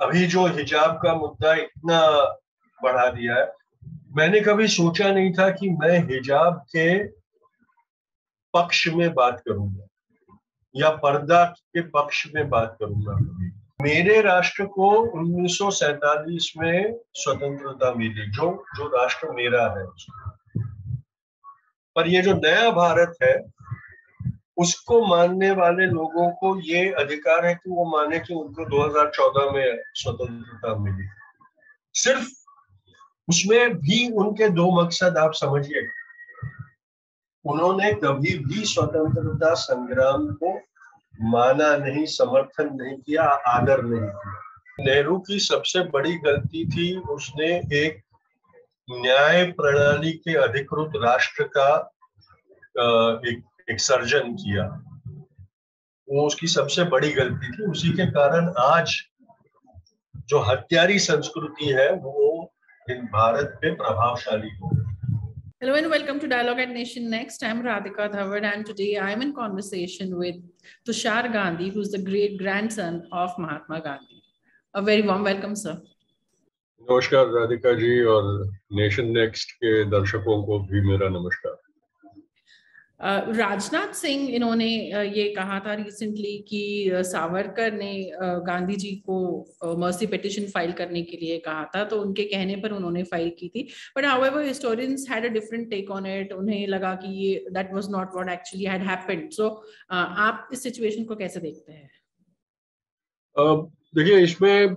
अभी जो हिजाब का मुद्दा इतना बढ़ा दिया है, मैंने कभी सोचा नहीं था कि मैं हिजाब के पक्ष में बात करूंगा या पर्दा के पक्ष में बात करूंगा। मेरे राष्ट्र को 1947 में स्वतंत्रता मिली, जो जो राष्ट्र मेरा है। पर ये जो नया भारत है, उसको मानने वाले लोगों को ये अधिकार है कि वो माने कि उनको 2014 में स्वतंत्रता मिली। सिर्फ उसमें भी उनके दो मकसद आप समझिए। उन्होंने कभी भी स्वतंत्रता संग्राम को माना नहीं, समर्थन नहीं किया, आदर नहीं किया। नेहरू की सबसे बड़ी गलती थी, उसने एक न्याय प्रणाली के अधिकृत राष्ट्र का एक सर्जन किया। वो उसकी सबसे बड़ी गलती थी। उसी के कारण आज जो हत्यारी संस्कृति है वो इन भारत पे प्रभावशाली हो गई। Hello and welcome to Dialogue at Nation Next. I'm Radhika Dhawad and today I'm in conversation with Tushar Gandhi, who's the great grandson of Mahatma Gandhi. A very warm welcome, sir. नमस्कार राधिका जी, और nation next के दर्शकों को भी मेरा नमस्कार। राजनाथ सिंह इन्होंने ये कहा था रिसेंटली कि सावरकर ने गांधी जी को मर्सी पिटिशन फाइल करने के लिए कहा था, तो उनके कहने पर उन्होंने फाइल की थी। But however historians had a different take on it. उन्हें लगा कि ये that was not what actually had happened. So आप इस सिचुएशन को कैसे देखते हैं? देखिए, इसमें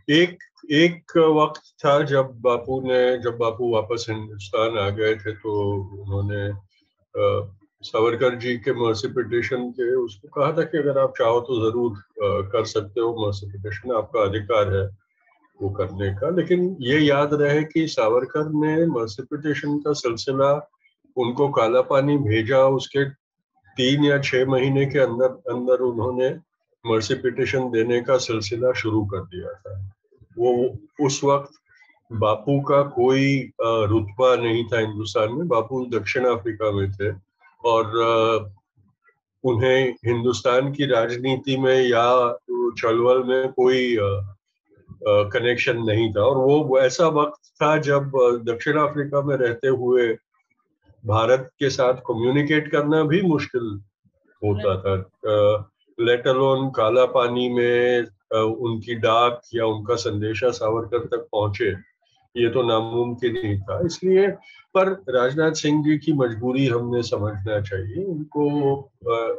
एक वक्त था जब बापू वापस हिंदुस्तान आ गए थे, तो उन्होंने सावरकर जी के मर्सी पिटिशन के उसको कहा था कि अगर आप चाहो तो जरूर कर सकते हो, मर्सी पिटिशन आपका अधिकार है वो करने का। लेकिन ये याद रहे कि सावरकर ने मर्सी पिटिशन का सिलसिला उनको काला पानी भेजा, उसके 3 या 6 महीने के अंदर अंदर उन्होंने मर्सी पिटिशन देने का सिलसिला शुरू कर दिया था। वो उस वक्त बापू का कोई रुतबा नहीं था हिंदुस्तान में। बापू दक्षिण अफ्रीका में थे और उन्हें हिंदुस्तान की राजनीति में या चलवल में कोई कनेक्शन नहीं था। और वो ऐसा वक्त था जब दक्षिण अफ्रीका में रहते हुए भारत के साथ कम्युनिकेट करना भी मुश्किल होता था, लेट अलोन काला पानी में उनकी डाक या उनका संदेशा सावरकर तक पहुंचे, ये तो नामुमकिन ही था। इसलिए पर राजनाथ सिंह जी की मजबूरी हमने समझना चाहिए। उनको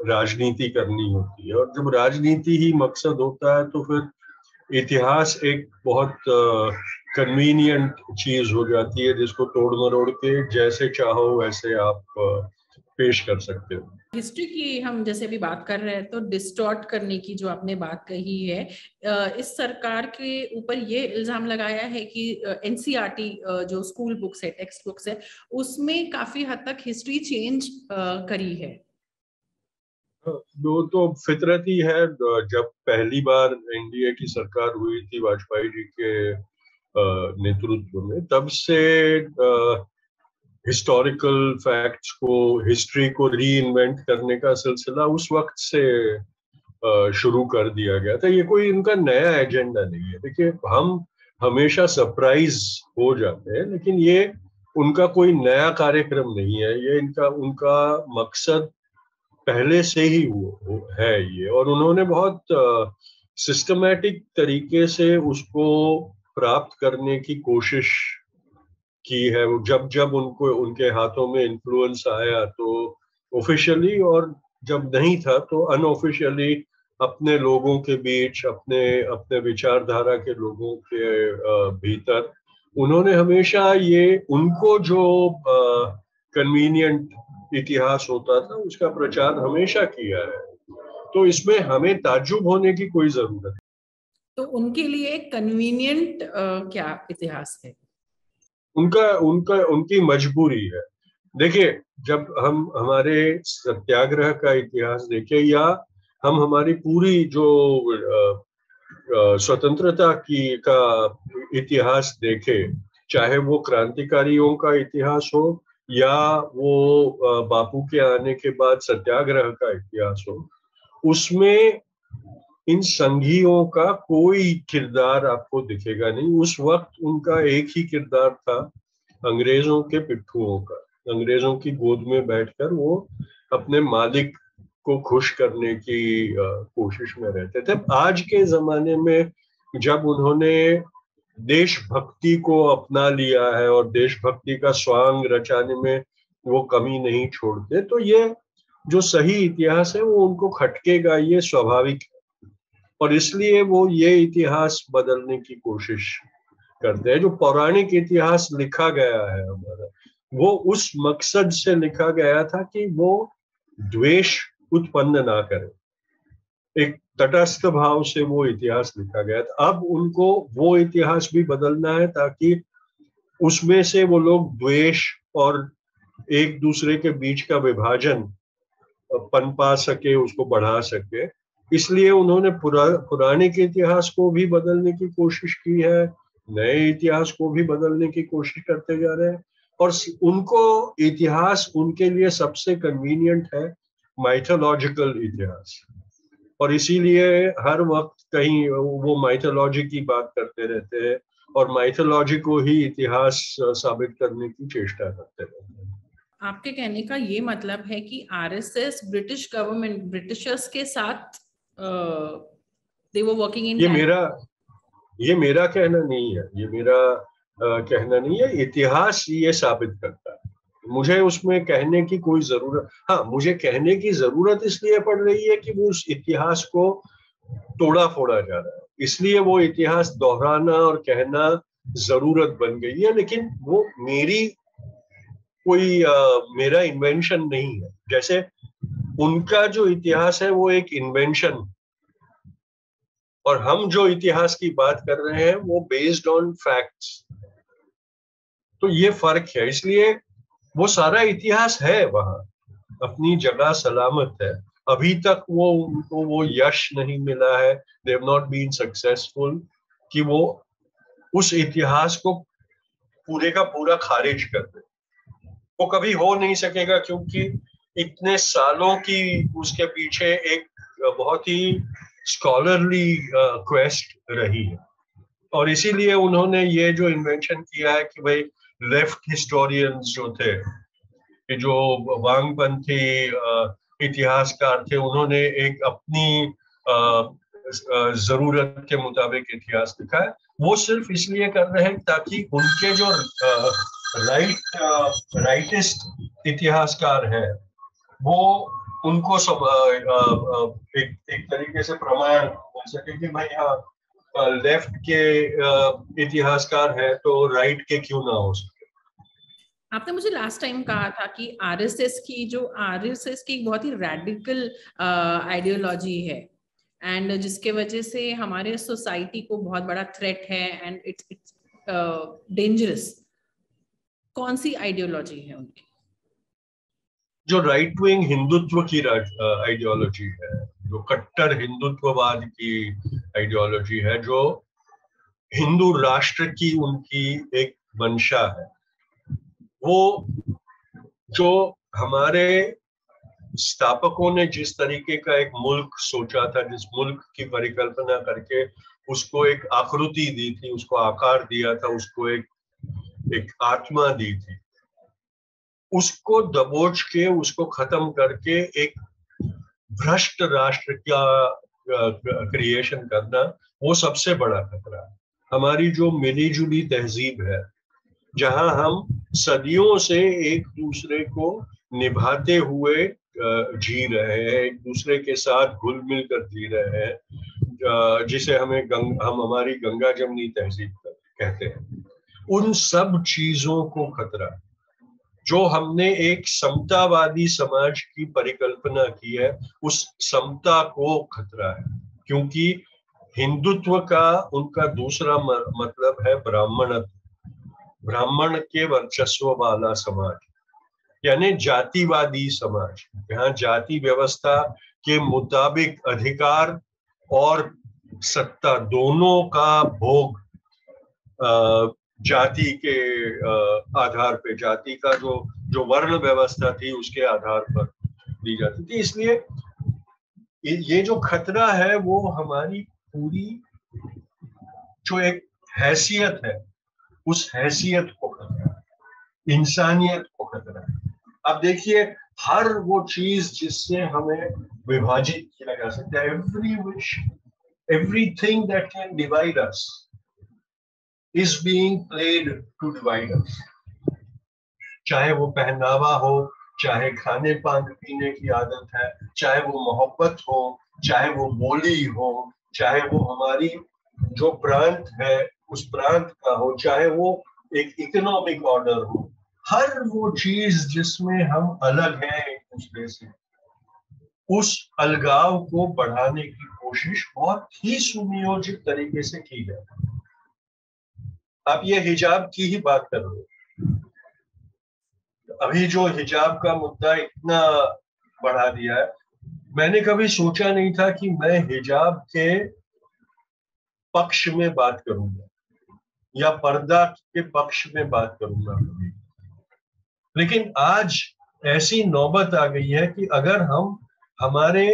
राजनीति करनी होती है, और जब राजनीति ही मकसद होता है तो फिर इतिहास एक बहुत कन्वीनियंट चीज हो जाती है, जिसको तोड़ मरोड़ के जैसे चाहो वैसे आप पेश कर सकते हो। हिस्ट्री की हम जैसे अभी बात कर रहे हैं, तो डिस्टॉर्ट करने की जो आपने बात कही है, इस सरकार के ऊपर ये इल्जाम लगाया है कि एनसीईआरटी जो स्कूल बुक्स है, टेक्स्ट बुक्स है, उसमें काफी हद तक हिस्ट्री चेंज करी है। वो तो फितरत ही है। जब पहली बार एनडीए की सरकार हुई थी वाजपेयी जी के नेतृत्व में, तब से हिस्टोरिकल फैक्ट्स को, हिस्ट्री को री इन्वेंट करने का सिलसिला उस वक्त से शुरू कर दिया गया था। ये कोई इनका नया एजेंडा नहीं है। देखिए, हम हमेशा सरप्राइज हो जाते हैं, लेकिन ये उनका कोई नया कार्यक्रम नहीं है। ये उनका मकसद पहले से ही है ये, और उन्होंने बहुत सिस्टमैटिक तरीके से उसको प्राप्त करने की कोशिश की है। जब जब उनके हाथों में इन्फ्लुएंस आया तो ऑफिशियली, और जब नहीं था तो अनऑफिशियली अपने लोगों के बीच, अपने अपने विचारधारा के लोगों के भीतर उन्होंने हमेशा ये उनको जो कन्वीनियंट इतिहास होता था उसका प्रचार हमेशा किया है। तो इसमें हमें ताज्जुब होने की कोई जरूरत नहीं। तो उनके लिए कन्वीनियंट क्या इतिहास है? उनकी मजबूरी है। देखिए, जब हम हमारे सत्याग्रह का इतिहास देखें, या हम हमारी पूरी जो स्वतंत्रता का इतिहास देखें, चाहे वो क्रांतिकारियों का इतिहास हो या वो बापू के आने के बाद सत्याग्रह का इतिहास हो, उसमें इन संघियों का कोई किरदार आपको दिखेगा नहीं। उस वक्त उनका एक ही किरदार था, अंग्रेजों के पिट्ठुओं का। अंग्रेजों की गोद में बैठकर वो अपने मालिक को खुश करने की कोशिश में रहते थे। आज के जमाने में जब उन्होंने देशभक्ति को अपना लिया है और देशभक्ति का स्वांग रचाने में वो कमी नहीं छोड़ते, तो ये जो सही इतिहास है वो उनको खटकेगा, ये स्वाभाविक है। और इसलिए वो ये इतिहास बदलने की कोशिश करते हैं। जो पौराणिक इतिहास लिखा गया है हमारा, वो उस मकसद से लिखा गया था कि वो द्वेष उत्पन्न ना करे, एक तटस्थ भाव से वो इतिहास लिखा गया था। अब उनको वो इतिहास भी बदलना है ताकि उसमें से वो लोग द्वेष और एक दूसरे के बीच का विभाजन पनपा सके, उसको बढ़ा सके। इसलिए उन्होंने पुराने इतिहास को भी बदलने की कोशिश की है, नए इतिहास को भी बदलने की कोशिश करते जा रहे हैं। और उनको इतिहास उनके लिए सबसे कन्वीनियंट है माइथोलॉजिकल इतिहास, और इसीलिए हर वक्त कहीं वो माइथोलॉजी की बात करते रहते हैं और माइथोलॉजी को ही इतिहास साबित करने की चेष्टा करते रहते हैं। आपके कहने का ये मतलब है कि आरएसएस ब्रिटिश गवर्नमेंट, ब्रिटिशर्स के साथ दे वर वर्किंग इन। ये मेरा कहना नहीं है, ये मेरा कहना नहीं है, इतिहास ये साबित करता है। मुझे उसमें कहने की कोई जरूरत, हाँ मुझे कहने की जरूरत इसलिए पड़ रही है कि वो उस इतिहास को तोड़ा फोड़ा जा रहा है, इसलिए वो इतिहास दोहराना और कहना जरूरत बन गई है। लेकिन वो मेरा इन्वेंशन नहीं है। जैसे उनका जो इतिहास है वो एक इन्वेंशन, और हम जो इतिहास की बात कर रहे हैं वो बेस्ड ऑन फैक्ट्स। तो ये फर्क है, इसलिए वो सारा इतिहास है वहां, अपनी जगह सलामत है। अभी तक उनको वो यश नहीं मिला है, they have not been successful कि वो उस इतिहास को पूरे का पूरा खारिज कर दे। वो कभी हो नहीं सकेगा क्योंकि इतने सालों की उसके पीछे एक बहुत ही स्कॉलरली क्वेस्ट रही है। और इसीलिए उन्होंने ये जो इन्वेंशन किया है कि भाई लेफ्ट हिस्टोरियंस जो थे, जो वामपंथी इतिहासकार थे, उन्होंने एक अपनी जरूरत के मुताबिक इतिहास लिखा है। वो सिर्फ इसलिए कर रहे हैं ताकि उनके जो राइटिस्ट इतिहासकार हैं वो उनको सब एक तरीके से प्रमाण हो सके कि भाई हाँ लेफ्ट के इतिहासकार है तो राइट के क्यों ना हो सके। आपने मुझे लास्ट टाइम कहा था कि आरएसएस की बहुत ही रेडिकल आइडियोलॉजी है, एंड जिसके वजह से हमारे सोसाइटी को बहुत बड़ा थ्रेट है एंड इट्स डेंजरस। कौन सी आइडियोलॉजी है उनकी? जो राइट विंग हिंदुत्व की आइडियोलॉजी है, जो कट्टर हिंदुत्ववाद की आइडियोलॉजी है, जो हिंदू राष्ट्र की उनकी एक मंशा है, वो जो हमारे स्थापकों ने जिस तरीके का एक मुल्क सोचा था, जिस मुल्क की परिकल्पना करके उसको एक आकृति दी थी, उसको आकार दिया था, उसको एक आत्मा दी थी, उसको दबोच के, उसको खत्म करके एक भ्रष्ट राष्ट्र का क्रिएशन करना, वो सबसे बड़ा खतरा है। हमारी जो मिलीजुली तहजीब है, जहां हम सदियों से एक दूसरे को निभाते हुए जी रहे हैं, एक दूसरे के साथ घुल मिल कर जी रहे हैं, जिसे हम हमारी गंगा जमनी तहजीब कहते हैं, उन सब चीजों को खतरा, जो हमने एक समतावादी समाज की परिकल्पना की है, उस समता को खतरा है। क्योंकि हिंदुत्व का उनका दूसरा मतलब है ब्राह्मणत्व, ब्राह्मण के वर्चस्व वाला समाज, यानी जातिवादी समाज, जहां जाति व्यवस्था के मुताबिक अधिकार और सत्ता दोनों का भोग जाति के आधार पे, जाति का जो वर्ण व्यवस्था थी उसके आधार पर दी जाती थी। इसलिए ये जो खतरा है वो हमारी पूरी जो एक हैसियत है, उस हैसियत को खतरा है, इंसानियत को खतरा है। अब देखिए, हर वो चीज जिससे हमें विभाजित किया जा सकता है, everything that can divide us is being played to divide us. चाहे वो पहनावा हो, चाहे खाने पीने की आदत है, चाहे वो मोहब्बत हो, चाहे वो बोली हो, चाहे वो हमारी जो प्रांत है उस प्रांत का हो, चाहे वो एक इकोनॉमिक ऑर्डर हो, हर वो चीज जिसमें हम अलग हैं एक दूसरे से, उस अलगाव को बढ़ाने की कोशिश बहुत ही सुनियोजित तरीके से की जाए। आप ये हिजाब की ही बात कर रहे हो, अभी जो हिजाब का मुद्दा इतना बढ़ा दिया है, मैंने कभी सोचा नहीं था कि मैं हिजाब के पक्ष में बात करूंगा या पर्दा के पक्ष में बात करूंगा, लेकिन आज ऐसी नौबत आ गई है कि अगर हम हमारे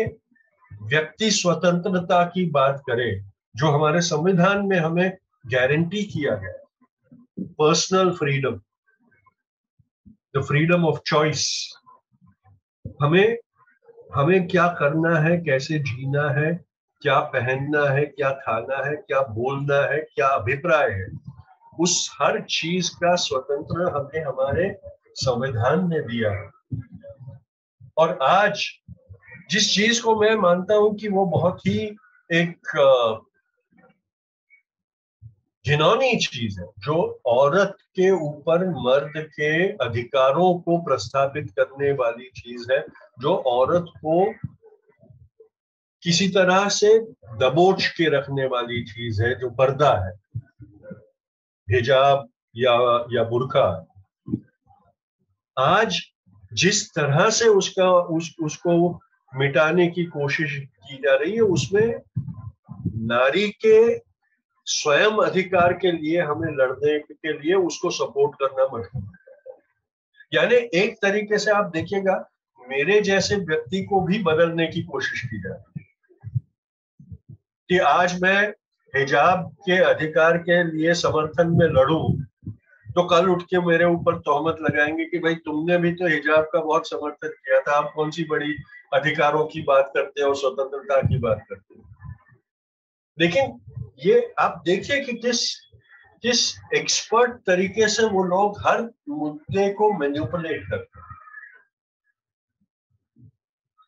व्यक्ति स्वतंत्रता की बात करें, जो हमारे संविधान में हमें गारंटी किया गया, personal freedom, the freedom of choice, हमें क्या करना है, कैसे जीना है, क्या पहनना है, क्या खाना है, क्या बोलना है, क्या अभिप्राय है, उस हर चीज का स्वतंत्र हमें हमारे संविधान ने दिया है। और आज जिस चीज को मैं मानता हूं कि वो बहुत ही एक घिनौनी चीज है, जो औरत के ऊपर मर्द के अधिकारों को प्रस्थापित करने वाली चीज है, जो औरत को किसी तरह से दबोच के रखने वाली चीज है, जो पर्दा है, हिजाब या बुर्का। आज जिस तरह से उसको मिटाने की कोशिश की जा रही है, उसमें नारी के स्वयं अधिकार के लिए हमें लड़ने के लिए उसको सपोर्ट करना मजबूर है। यानी एक तरीके से आप देखिएगा, मेरे जैसे व्यक्ति को भी बदलने की कोशिश की जा रही है कि आज मैं हिजाब के अधिकार के लिए समर्थन में लड़ूं, तो कल उठ के मेरे ऊपर तोहमत लगाएंगे कि भाई तुमने भी तो हिजाब का बहुत समर्थन किया था, आप कौन सी बड़ी अधिकारों की बात करते हो, स्वतंत्रता की बात करते हो। लेकिन ये आप देखिए कि किस एक्सपर्ट तरीके से वो लोग हर मुद्दे को मैनिपुलेट करते हैं,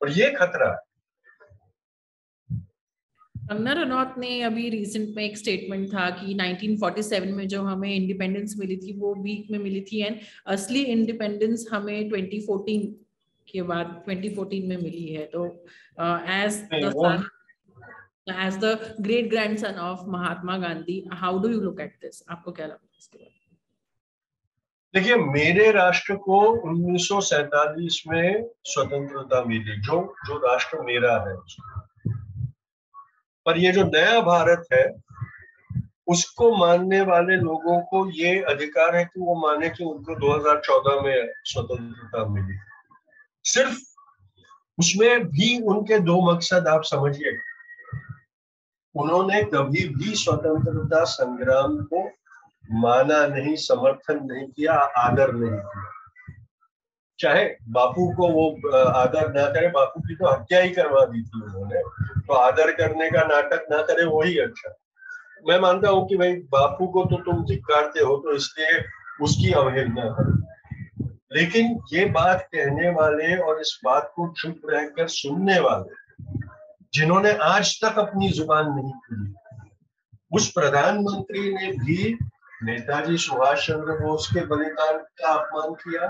और ये खतरा है। कंगना रनौत ने अभी रिसेंट में एक स्टेटमेंट था कि 1947 में जो हमें इंडिपेंडेंस मिली थी वो वीक में मिली थी, एंड असली इंडिपेंडेंस हमें 2014 के बाद 2014 में मिली है। तो as the great grandson of Mahatma Gandhi, how do you look at this? आपको क्या लगता है इसके बारे में? देखिए, मेरे राष्ट्र को 1947 में स्वतंत्रता मिली, जो राष्ट्र मेरा है, पर ये जो नया भारत है उसको मानने वाले लोगों को ये अधिकार है कि वो माने कि उनको 2014 में स्वतंत्रता मिली। सिर्फ उसमें भी उनके दो मकसद आप समझिए, उन्होंने कभी भी स्वतंत्रता संग्राम को माना नहीं, समर्थन नहीं किया, आदर नहीं किया। चाहे बापू को वो आदर ना करे, बापू की तो हत्या ही करवा दी थी उन्होंने, तो आदर करने का नाटक ना करे वही अच्छा। मैं मानता हूं कि भाई बापू को तो तुम धिक्कारते हो, तो इसलिए उसकी अवहेलना करो, लेकिन ये बात कहने वाले और इस बात को चुप रहकर सुनने वाले, जिन्होंने आज तक अपनी जुबान नहीं खुली, उस प्रधानमंत्री ने भी नेताजी सुभाष चंद्र बोस के बलिदान का अपमान किया,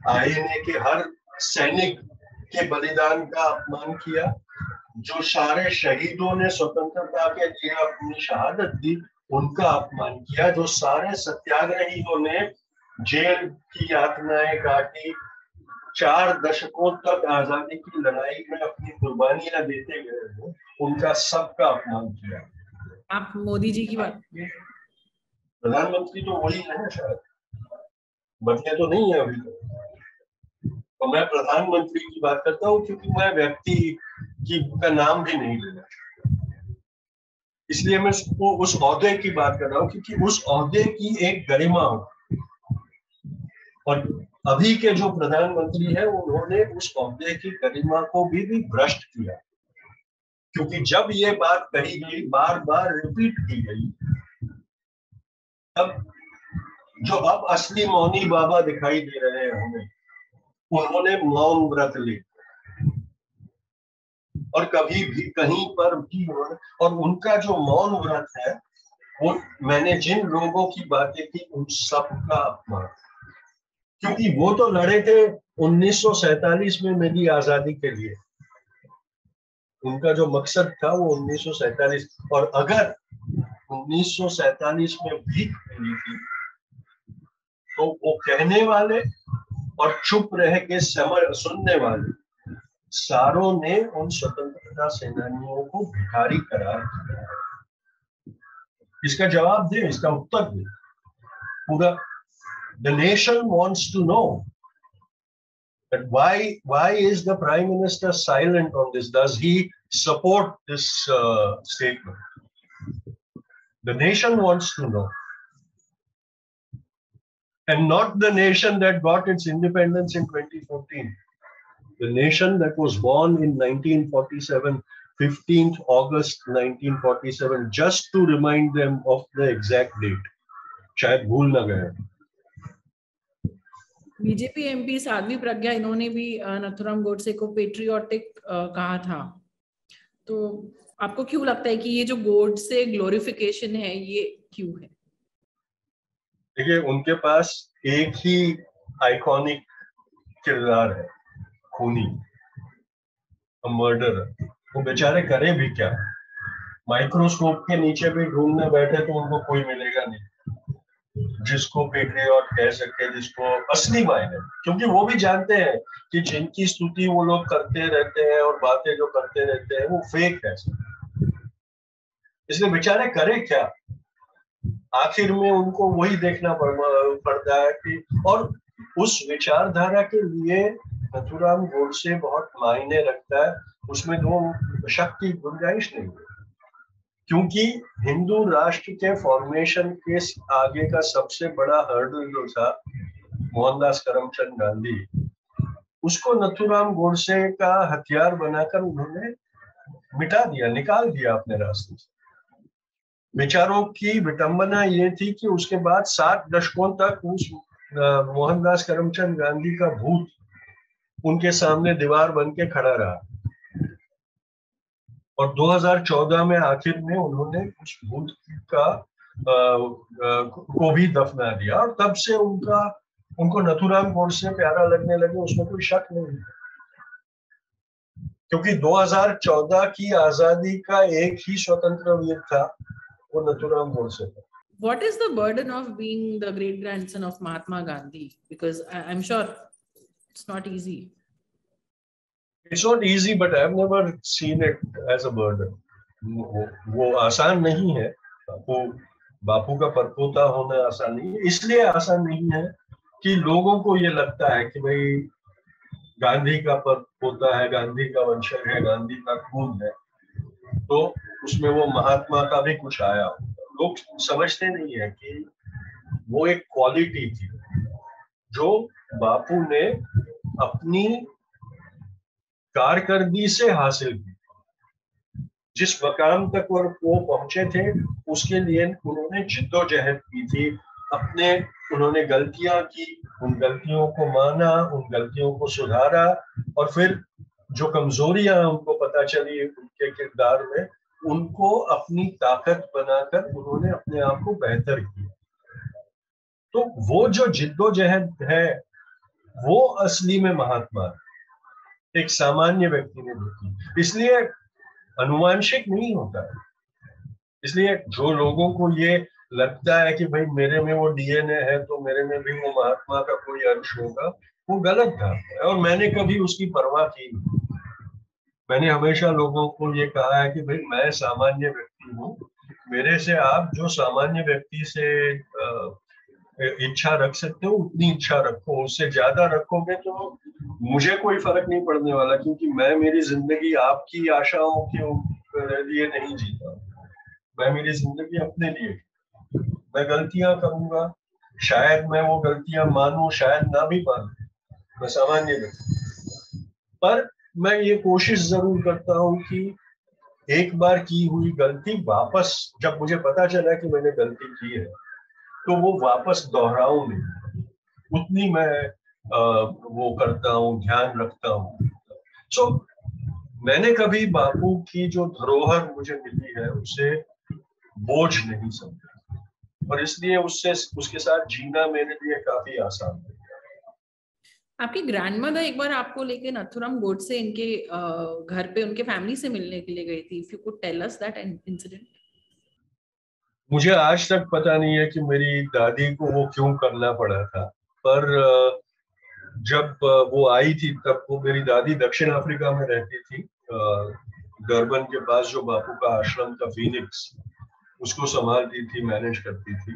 आईएनए के हर सैनिक के बलिदान का अपमान किया, जो सारे शहीदों ने स्वतंत्रता के लिए अपनी शहादत दी उनका अपमान किया, जो सारे सत्याग्रहियों ने जेल की यातनाएं काटी, 4 दशकों तक आजादी की लड़ाई में अपनी कुर्बानियां देते गए, उनका सबका अपमान किया। आप मोदी जी की बात, प्रधानमंत्री तो वही है शायद, बदले तो नहीं है अभी तक। तो मैं प्रधानमंत्री की बात करता हूँ क्योंकि मैं व्यक्ति का नाम भी नहीं लेना चाहता, इसलिए मैं उस ओहदे की बात कर रहा हूँ क्योंकि उस ओहदे की एक गरिमा हो। और अभी के जो प्रधानमंत्री है उन्होंने उस ओहदे की गरिमा को भी भ्रष्ट किया, क्योंकि जब ये बात कही गई, बार बार रिपीट की गई, तब जो अब असली मौनी बाबा दिखाई दे रहे हैं हमें, उन्होंने मौन व्रत ली और कभी भी कहीं पर भी उन्होंने, और उनका जो मौन व्रत है वो, मैंने जिन लोगों की बातें की उन सबका अपमान, क्योंकि वो तो लड़े थे 1947 में मेरी आजादी के लिए, उनका जो मकसद था वो 1947, और अगर 1947 में भीख मिली थी तो वो कहने वाले और चुप रह के सुनने वाले सारों ने उन स्वतंत्रता सेनानियों को भिखारी करार दिया। इसका जवाब दे, इसका उत्तर दे। पूरा the nation wants to know that why is the prime minister silent on this? Does he support this statement? The nation wants to know, and not the nation that got its independence in 2014. The nation that was born in 1947, 15th August 1947, just to remind them of the exact date. शायद भूल ना गए। BJP MP Sadhvi Pragya, इन्होंने भी नथुराम गोडसे को patriotic कहा था। तो आपको क्यों लगता है कि ये जो गोडसे ग्लोरिफिकेशन है ये क्यों है? देखिए, उनके पास एक ही आइकॉनिक किरदार है, खूनी, मर्डर। वो बेचारे करे भी क्या? माइक्रोस्कोप के नीचे भी ढूंढने बैठे तो उनको कोई मिलेगा नहीं जिसको पेट्रियट कह सके, जिसको असली मायने, क्योंकि वो भी जानते हैं कि जिनकी स्तुति वो लोग करते रहते हैं और बातें जो करते रहते हैं वो फेक है। इसलिए बेचारे करे क्या? आखिर में उनको वही देखना पड़ता है कि, और उस विचारधारा के लिए नथुराम गोडसे बहुत मायने रखता है, उसमें दो शक की गुंजाइश नहीं है, क्योंकि हिंदू राष्ट्र के फॉर्मेशन के आगे का सबसे बड़ा हर्डल जो था मोहनदास करमचंद गांधी, उसको नथुराम गोडसे का हथियार बनाकर उन्होंने मिटा दिया, निकाल दिया अपने रास्ते से। बेचारों की विटंबना ये थी कि उसके बाद 7 दशकों तक उस मोहनदास करमचंद गांधी का भूत उनके सामने दीवार बन के खड़ा रहा, और 2014 में आखिर में उन्होंने उस भूत का को भी दफना दिया, और तब से उनको नथुराम गोडसे प्यारा लगने लगे, उसमें कोई शक नहीं, क्योंकि 2014 की आजादी का एक ही स्वतंत्र वीर था, वो नथुराम गोडसे था। What is the burden of being the great grandson of Mahatma Gandhi? Because I'm sure it's not easy. It's not easy, but I've never seen it as a burden. वो आसान नहीं है। बापू का परपोता होना आसान नहीं है, इसलिए आसान नहीं है कि लोगों को ये लगता है कि भाई गांधी का परपोता है, गांधी का वंशज है, गांधी का खून है, तो उसमें वो महात्मा का भी कुछ आया। लोग समझते नहीं है कि वो एक क्वालिटी थी जो बापू ने अपनी कारकर्दगी से हासिल की। जिस मकाम तक वो पहुंचे थे उसके लिए उन्होंने जिद्दोजहद की थी, उन्होंने गलतियां की, उन गलतियों को माना, उन गलतियों को सुधारा, और फिर जो कमजोरियां उनको पता चली उनके किरदार में, उनको अपनी ताकत बनाकर उन्होंने अपने आप को बेहतर किया। तो वो जो जिद्दोजहद है वो असली में महात्मा एक सामान्य व्यक्ति ने देखी, इसलिए अनुवांशिक नहीं होता है। इसलिए जो लोगों को ये लगता है कि भाई मेरे में वो डीएनए है तो मेरे में भी वो महात्मा का कोई अंश होगा, वो गलत था, और मैंने कभी उसकी परवाह की नहीं। मैंने हमेशा लोगों को ये कहा है कि भाई मैं सामान्य व्यक्ति हूँ, मेरे से आप जो सामान्य व्यक्ति से इच्छा रख सकते हो उतनी इच्छा रखो, उससे ज्यादा रखोगे तो मुझे कोई फर्क नहीं पड़ने वाला, क्योंकि मैं मेरी जिंदगी आपकी आशाओं के लिए नहीं जीता। मैं मेरी जिंदगी अपने लिए, मैं गलतियां करूंगा, शायद मैं वो गलतियां मानूं, शायद ना भी मानूं, मैं सामान्य व्यक्ति, पर मैं ये कोशिश जरूर करता हूँ कि एक बार की हुई गलती वापस, जब मुझे पता चला कि मैंने गलती की है, तो वो वापस दोहराऊं नहीं, उतनी मैं वो करता हूँ, ध्यान रखता हूँ। सो मैंने कभी बापू की जो धरोहर मुझे मिली है उसे बोझ नहीं समझा, और इसलिए उससे उसके साथ जीना मेरे लिए काफी आसान है। आपकी ग्रैंडमदर एक बार आपको लेके नथुराम गोडसे इनके घर पे उनके फैमिली से मिलने के लिए गई थी। If you could tell us that incident. मुझे आज तक पता नहीं है कि मेरी दादी को वो क्यों करना पड़ा था, पर जब वो आई थी तब, वो मेरी दादी दक्षिण अफ्रीका में रहती थी, डरबन के पास जो बापू का आश्रम था फीनिक्स, उसको संभालती थी, मैनेज करती थी।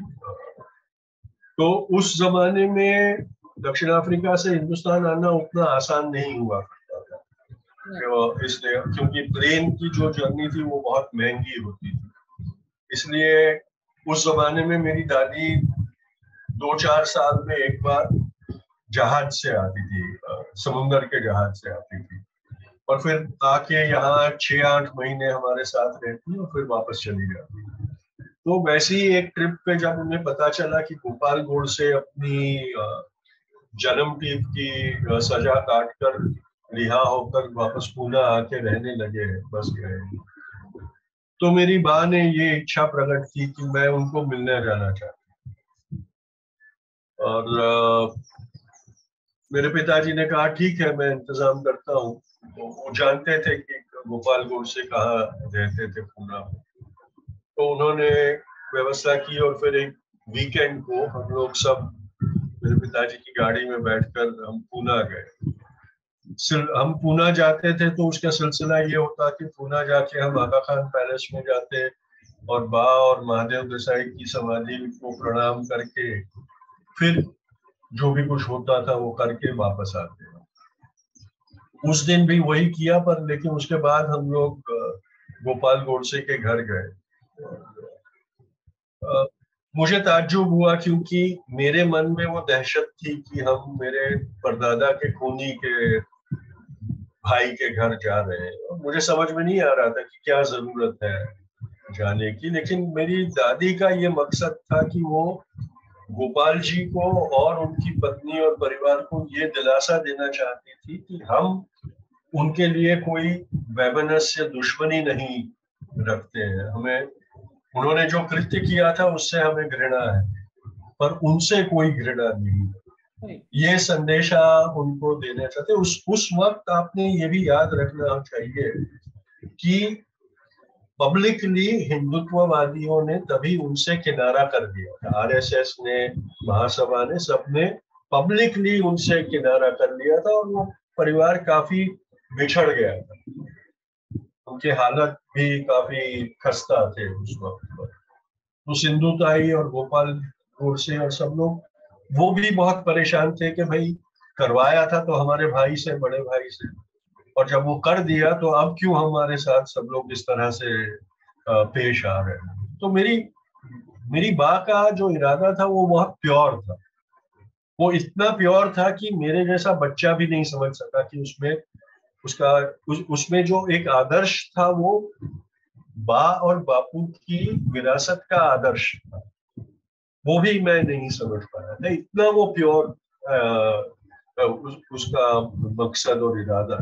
तो उस जमाने में दक्षिण अफ्रीका से हिंदुस्तान आना उतना आसान नहीं हुआ करता था, इसलिए, क्योंकि प्लेन की जो जर्नी थी वो बहुत महंगी होती थी, इसलिए उस जमाने में मेरी दादी 2-4 साल में एक बार जहाज से आती थी, समुंदर के जहाज से आती थी, और फिर आके यहाँ 6-8 महीने हमारे साथ रहती और फिर वापस चली जाती। तो वैसे ही एक ट्रिप पे जब उन्हें पता चला कि गोपाल गोडसे अपनी जन्म टीप की सजा काट कर रिहा होकर वापस पूना आके रहने लगे, बस गए, तो मेरी माँ ने ये इच्छा प्रकट की कि मैं उनको मिलने जाना चाहती, और मेरे पिताजी ने कहा ठीक है, मैं इंतजाम करता हूँ। तो वो जानते थे कि गोपाल गोडसे कहाँ रहते थे पूना में, तो उन्होंने व्यवस्था की, और फिर एक वीकेंड को हम लोग सब मेरे पिताजी की गाड़ी में बैठकर हम पूना गए। हम पूना जाते थे तो उसका सिलसिला ये होता कि पूना जाके हम आगा खान पैलेस में जाते, और बा और महादेव देसाई की समाधि को प्रणाम करके फिर जो भी कुछ होता था वो करके वापस आते। उस दिन भी वही किया, पर लेकिन उसके बाद हम लोग गोपाल गोडसे के घर गए। मुझे ताज्जुब हुआ, क्योंकि मेरे मन में वो दहशत थी कि हम मेरे परदादा के खूनी के भाई के घर जा रहे हैं, और मुझे समझ में नहीं आ रहा था कि क्या जरूरत है जाने की, लेकिन मेरी दादी का ये मकसद था कि वो गोपाल जी को और उनकी पत्नी और परिवार को ये दिलासा देना चाहती थी कि हम उनके लिए कोई वैमनस्य दुश्मनी नहीं रखते हैं, हमें उन्होंने जो कृत्य किया था उससे हमें घृणा है, पर उनसे कोई घृणा नहीं। ये संदेशा उनको देना चाहते। उस वक्त आपने ये भी याद रखना चाहिए कि पब्लिकली हिंदुत्ववादियों ने तभी उनसे किनारा कर दिया था, आरएसएस ने, महासभा ने, सबने पब्लिकली उनसे किनारा कर लिया था, और वो परिवार काफी बिछड़ गया था, उनके हालत भी काफी खस्ता थे उस वक्त पर। तो सिंधुताई और गोपाल गोडसे और सब लोग, वो भी बहुत परेशान थे कि भाई करवाया था तो हमारे भाई से, बड़े भाई से, और जब वो कर दिया तो अब क्यों हमारे साथ सब लोग इस तरह से पेश आ रहे हैं। तो मेरी मेरी माँ का जो इरादा था वो बहुत प्योर था, वो इतना प्योर था कि मेरे जैसा बच्चा भी नहीं समझ सका कि उसमें उसका उसमें जो एक आदर्श था वो बा और बापू की विरासत का आदर्श था, वो भी मैं नहीं समझ पाया था, इतना वो प्योर उसका मकसद और इरादा।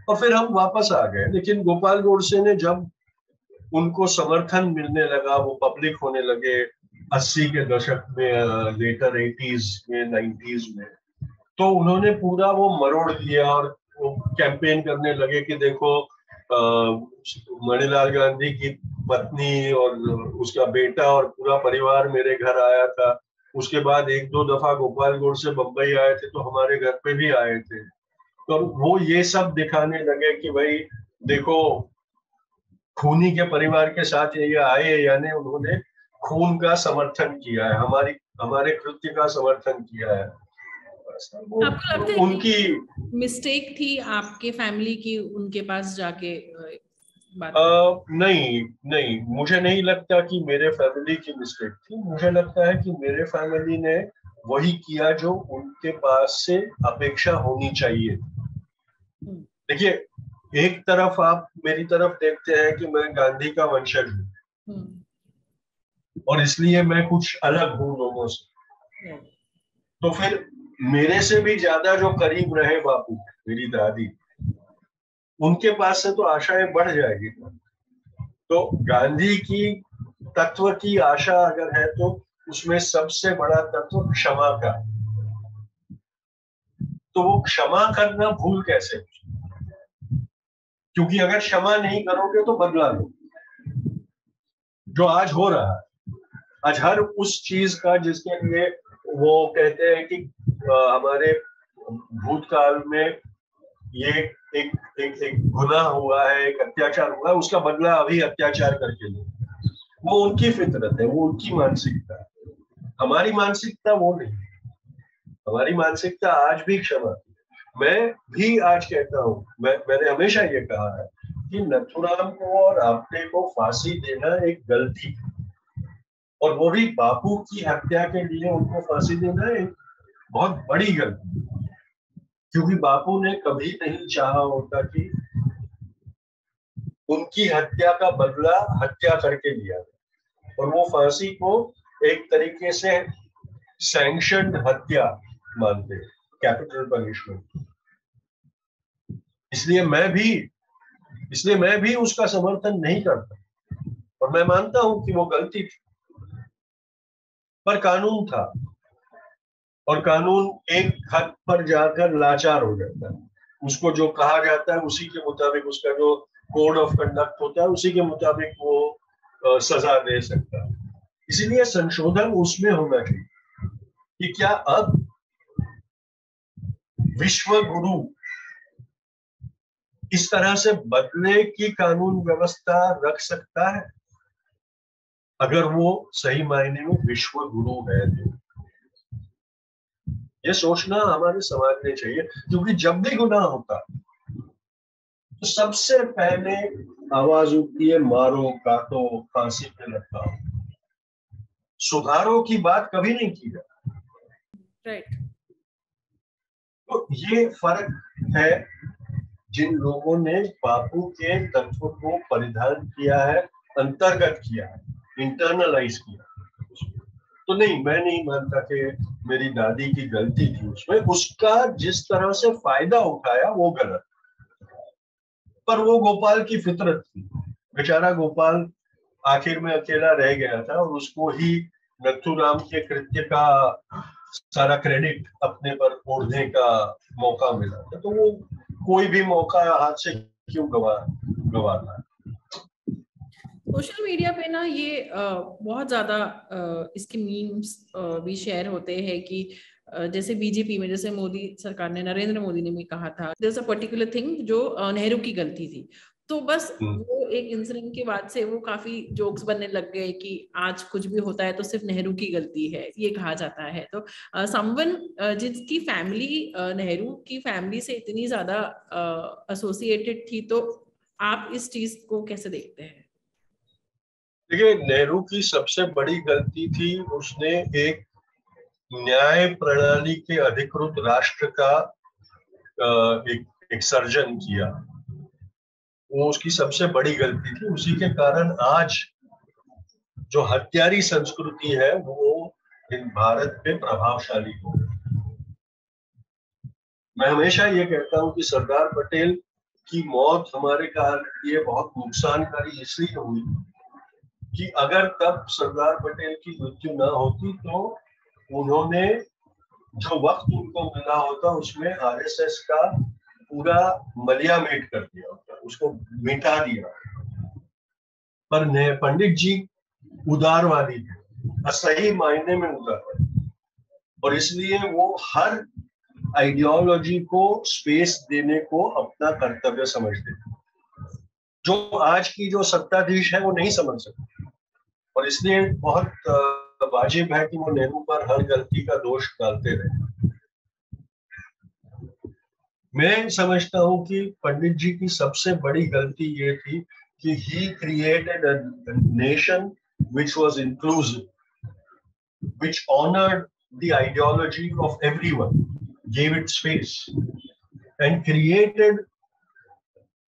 और फिर हम वापस आ गए, लेकिन गोपाल गोडसे ने जब उनको समर्थन मिलने लगा, वो पब्लिक होने लगे 80 के दशक में, लेटर 80s में, 90s में, तो उन्होंने पूरा वो मरोड़ दिया और वो कैंपेन करने लगे कि देखो मणिलाल गांधी की पत्नी और उसका बेटा और पूरा परिवार मेरे घर आया था। उसके बाद 1-2 दफा गोपाल गोडसे बंबई आए थे तो हमारे घर पे भी आए थे, तो वो ये सब दिखाने लगे कि भाई देखो खूनी के परिवार के साथ ये आए, यानी उन्होंने खून का समर्थन किया है, हमारे कृत्य का समर्थन किया है। पास था। वो आपको लगता है उनकी मिस्टेक थी आपके फैमिली की उनके पास जाके बात? नहीं नहीं, मुझे नहीं लगता कि मेरे फैमिली की मिस्टेक थी। मुझे लगता है कि मेरे फैमिली ने वही किया जो उनके पास से अपेक्षा होनी चाहिए। देखिए, एक तरफ आप मेरी तरफ देखते हैं कि मैं गांधी का वंशज हूँ और इसलिए मैं कुछ अलग हूँ लोगों से। तो फिर मेरे से भी ज्यादा जो करीब रहे बापू, मेरी दादी, उनके पास से तो आशाएं बढ़ जाएगी। तो गांधी की तत्व की आशा अगर है तो उसमें सबसे बड़ा तत्व क्षमा का। तो वो क्षमा करना भूल कैसे? क्योंकि अगर क्षमा नहीं करोगे तो बदला लो, जो आज हो रहा है। आज हर उस चीज का जिसके लिए वो कहते हैं कि हमारे भूतकाल में ये एक एक एक गुनाह हुआ है, एक अत्याचार हुआ है, उसका बदला अभी अत्याचार करके लो। वो उनकी फितरत है, वो उनकी मानसिकता है। हमारी मानसिकता वो नहीं। हमारी मानसिकता आज भी क्षमा। मैं भी आज कहता हूँ, मैंने हमेशा ये कहा है कि नथुराम को और आप्टे को फांसी देना एक गलती, और वो भी बापू की हत्या के लिए उनको फांसी देना एक बहुत बड़ी गलती। क्योंकि बापू ने कभी नहीं चाहा होता कि उनकी हत्या का बदला हत्या करके लिया, और वो फांसी को एक तरीके से सैंक्शन्ड हत्या मानते हैं, कैपिटल पनिशमेंट। इसलिए मैं भी उसका समर्थन नहीं करता, और मैं मानता हूं कि वो गलती थी। पर कानून था, और कानून एक हद पर जाकर लाचार हो जाता है। उसको जो कहा जाता है उसी के मुताबिक, उसका जो कोड ऑफ कंडक्ट होता है उसी के मुताबिक वो सजा दे सकता है। इसीलिए संशोधन उसमें होना चाहिए कि क्या अब विश्व गुरु इस तरह से बदले की कानून व्यवस्था रख सकता है, अगर वो सही मायने में विश्व गुरु है तो। ये सोचना हमारे समाज में चाहिए, क्योंकि जब भी गुनाह होता तो सबसे पहले आवाज उठती है, मारो, काटो, फांसी पे लटकाओ। सुधारों की बात कभी नहीं की जाती। राइट। तो ये फर्क है जिन लोगों ने बापू के तत्व को परिधान किया है, अंतर्गत किया है, इंटरनलाइज किया। तो नहीं, मैं नहीं मानता कि मेरी दादी की गलती थी उसमें। उसका जिस तरह से फायदा उठाया वो गलत, पर वो गोपाल की फितरत थी। बेचारा गोपाल आखिर में अकेला रह गया था, और उसको ही नथुराम के कृत्य का सारा क्रेडिट अपने पर ओढ़ने का मौका मिला था। तो वो कोई भी मौका हाथ से क्यों गवाना। सोशल मीडिया पे ना ये बहुत ज्यादा इसके मीम्स भी शेयर होते हैं कि जैसे बीजेपी में, जैसे मोदी सरकार ने, नरेंद्र मोदी ने भी कहा था there is a particular thing जो नेहरू की गलती थी। तो बस वो एक इंसिडेंट के बाद से वो काफी जोक्स बनने लग गए कि आज कुछ भी होता है तो सिर्फ नेहरू की गलती है, ये कहा जाता है। तो समवन जिसकी फैमिली नेहरू की फैमिली से इतनी ज्यादा एसोसिएटेड थी, तो आप इस चीज को कैसे देखते हैं? देखिए, नेहरू की सबसे बड़ी गलती थी, उसने एक न्याय प्रणाली के अधिकृत राष्ट्र का एक सर्जन किया। वो उसकी सबसे बड़ी गलती थी। उसी के कारण आज जो हत्यारी संस्कृति है वो इन भारत पे प्रभावशाली हो। मैं हमेशा ये कहता हूँ कि सरदार पटेल की मौत हमारे लिए बहुत नुकसानकारी इसलिए हुई कि अगर तब सरदार पटेल की मृत्यु ना होती तो उन्होंने जो वक्त उनको मिला होता उसमें आरएसएस का पूरा मलियामेट कर दिया होता, उसको मिटा दिया। पर पंडित जी उदारवादी थे, सही मायने में उदारवादी, और इसलिए वो हर आइडियोलॉजी को स्पेस देने को अपना कर्तव्य समझते थे, जो आज की जो सत्ताधीश है वो नहीं समझ सकते। और इसलिए बहुत वाजिब है कि वो नेहरू पर हर गलती का दोष डालते रहे। मैं समझता हूँ कि पंडित जी की सबसे बड़ी गलती ये थी कि he created a nation which was inclusive, which honored the ideology of everyone, gave it space, and created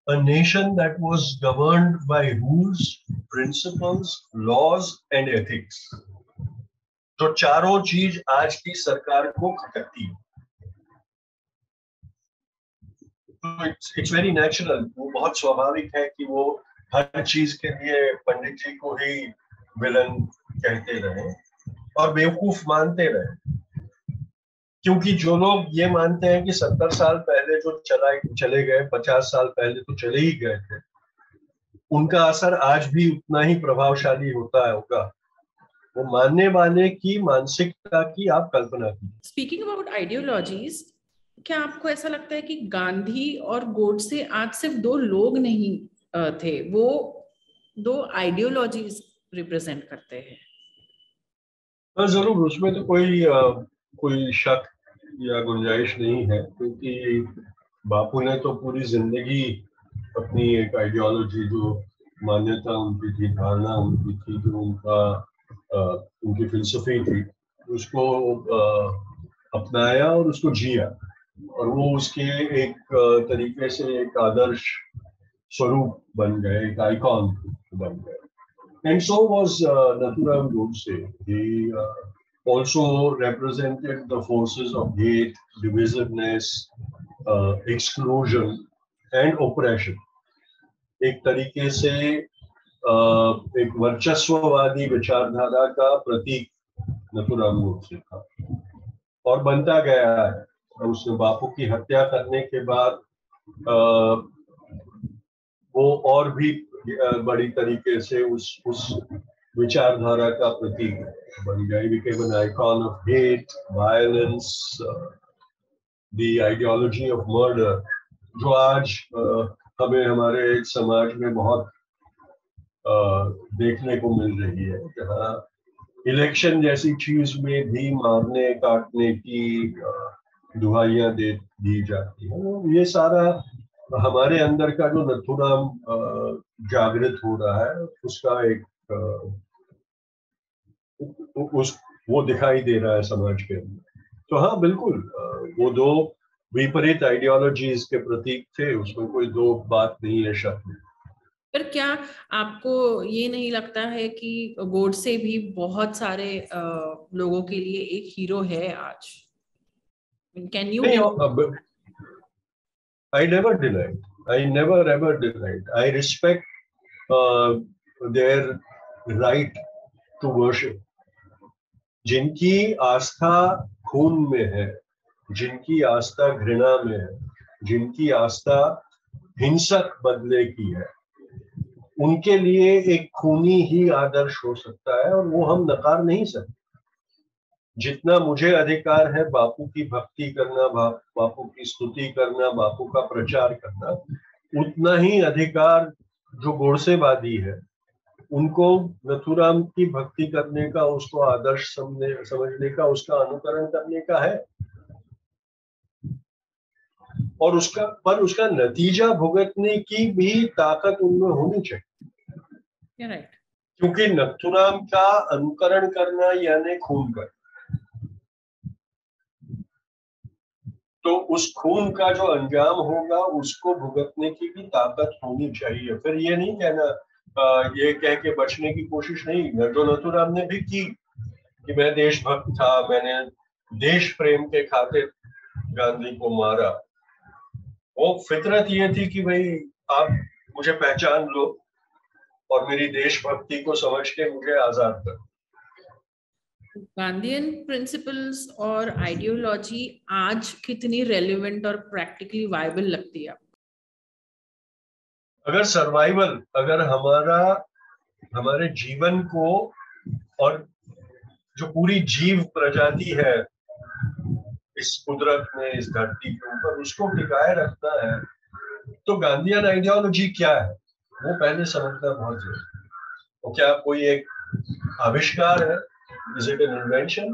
a nation that was governed by rules, principles, laws, and ethics. जो चारों चीज आज की सरकार को खटकती है। तो इट्स वेरी नेचुरल, वो बहुत स्वाभाविक है कि वो हर चीज के लिए पंडित जी को ही विलन कहते रहे और बेवकूफ मानते रहे। क्योंकि जो लोग ये मानते हैं कि 70 साल पहले जो चले गए, 50 साल पहले तो चले ही गए थे, उनका असर आज भी उतना ही प्रभावशाली होगा, वो मानने वाले की मानसिकता की आप कल्पना की। स्पीकिंग अबाउट आइडियोलॉजीज, क्या आपको ऐसा लगता है कि गांधी और गोडसे आज सिर्फ दो लोग नहीं थे, वो दो आइडियोलॉजीज रिप्रेजेंट करते हैं? जरूर, उसमें तो कोई शक या गुंजाइश नहीं है, क्योंकि बापू ने तो पूरी जिंदगी अपनी एक आइडियोलॉजी, जो मान्यता उनकी थी, धारणा उनकी थी, जो उनकी फिलसफी थी, उसको अपनाया और उसको जिया, और वो उसके एक तरीके से एक आदर्श स्वरूप बन गए, एक आइकॉन बन गए। And so was Nathuram Godse. He also represented the forces of hate, divisiveness, exclusion, and oppression. एक तरीके से एक वर्चस्ववादी विचारधारा का प्रतीक नथुराम गोडसे था और बनता गया है। उसने बापू की हत्या करने के बाद वो और भी बड़ी तरीके से उस विचारधारा का प्रतीक बन गया। became an icon of hate, violence, the ideology of murder, जो आज हमें हमारे समाज में बहुत देखने को मिल रही है, जहाँ इलेक्शन जैसी चीज में भी मारने काटने की दुहाइयां दी जाती है। ये सारा हमारे अंदर का जो नथुराम जागृत हो रहा है, उसका एक वो दिखाई दे रहा है समाज के अंदर। तो हाँ, बिल्कुल, वो दो विपरीत आइडियोलॉजीज के प्रतीक थे, उसमें कोई दो बात नहीं है, शक नहीं। पर क्या आपको ये नहीं लगता है कि गोडसे भी बहुत सारे लोगों के लिए एक हीरो है आज? Can you? I never denied. I never ever denied. I respect their right to worship. जिनकी आस्था खून में है, जिनकी आस्था घृणा में है, जिनकी आस्था हिंसक बदले की है, उनके लिए एक खूनी ही आदर्श हो सकता है, और वो हम नकार नहीं सकते। जितना मुझे अधिकार है बापू की भक्ति करना, बापू की स्तुति करना, बापू का प्रचार करना, उतना ही अधिकार जो गोडसेवादी है उनको नथुराम की भक्ति करने का, उसको आदर्श समझने का, उसका अनुकरण करने का है, और उसका नतीजा भुगतने की भी ताकत उनमें होनी चाहिए। राइट। क्योंकि नथुराम का अनुकरण करना यानी खून करना, तो उस खून का जो अंजाम होगा उसको भुगतने की भी ताकत होनी चाहिए। फिर ये नहीं कहना, ये कह के बचने की कोशिश नहीं, जो नथुराम ने भी की कि मैं देशभक्त था, मैंने देश प्रेम के खातिर गांधी को मारा। वो फितरत ये थी कि भाई आप मुझे पहचान लो और मेरी देशभक्ति को समझ के मुझे आजाद कर। गांधीयन प्रिंसिपल्स और आइडियोलॉजी आज कितनी रेलेवेंट और प्रैक्टिकली वायबल लगती है आपको? अगर सर्वाइवल, अगर हमारे जीवन को और जो पूरी जीव प्रजाति है इस कुदरत में, इस धरती के ऊपर, उसको टिकाए रखना है, तो गांधीयन आइडियोलॉजी क्या है वो पहले समझना बहुत जरूरी है। तो क्या कोई एक आविष्कार है? Is it an invention?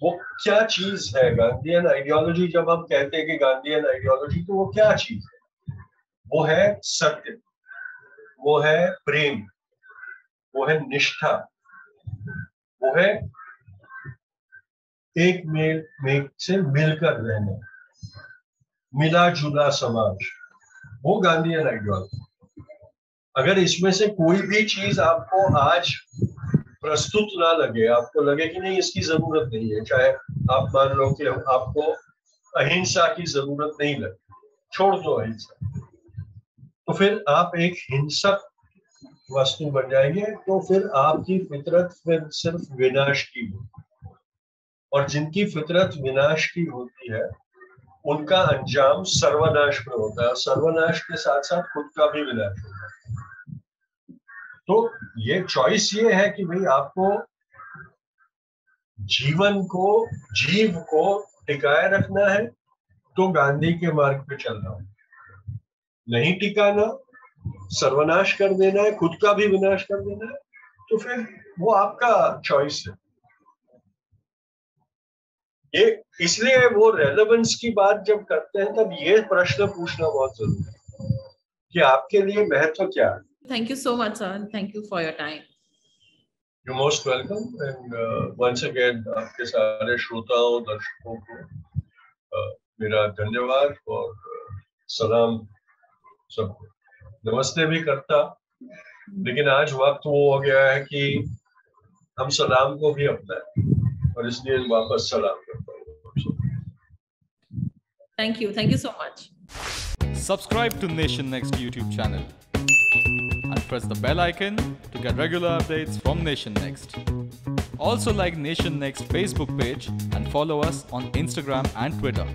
वो क्या चीज है गांधीयन आइडियोलॉजी? जब हम कहते हैं कि गांधीयन आइडियोलॉजी, तो वो क्या चीज है? वो है सत्य, वो है प्रेम, वो है निष्ठा, वो है एक में से मिलकर रहना, मिला जुला समाज, वो गांधीयन आइडियोलॉजी। अगर इसमें से कोई भी चीज आपको आज प्रस्तुत ना लगे, आपको लगे कि नहीं इसकी जरूरत नहीं है, चाहे आप मान लो कि आपको अहिंसा की जरूरत नहीं लगे, छोड़ दो अहिंसा, तो फिर आप एक हिंसक वस्तु बन जाएंगे, तो फिर आपकी फितरत फिर सिर्फ विनाश की होगी। और जिनकी फितरत विनाश की होती है उनका अंजाम सर्वनाश में होता है, और सर्वनाश के साथ साथ खुद का भी विनाश होता है। तो ये चॉइस ये है कि भाई आपको जीवन को, जीव को टिकाए रखना है तो गांधी के मार्ग पे चलना है, नहीं टिकाना, सर्वनाश कर देना है, खुद का भी विनाश कर देना है, तो फिर वो आपका चॉइस है। ये इसलिए वो रेलेवेंस की बात जब करते हैं तब ये प्रश्न पूछना बहुत जरूरी है कि आपके लिए महत्व क्या है। Thank you so much, sir. Thank you for your time. You're most welcome, and once again आपके सारे श्रोताओं, दर्शकों को मेरा धन्यवाद और सलाम सबको। नमस्ते भी करता, लेकिन आज वक्त वो हो गया है कि हम सलाम को भी अपनाएं, और इसलिए वापस सलाम करता हूँ। Thank you so much. Subscribe to Nation Next YouTube channel and press the bell icon to get regular updates from Nation Next. Also like Nation Next Facebook page and follow us on Instagram and Twitter.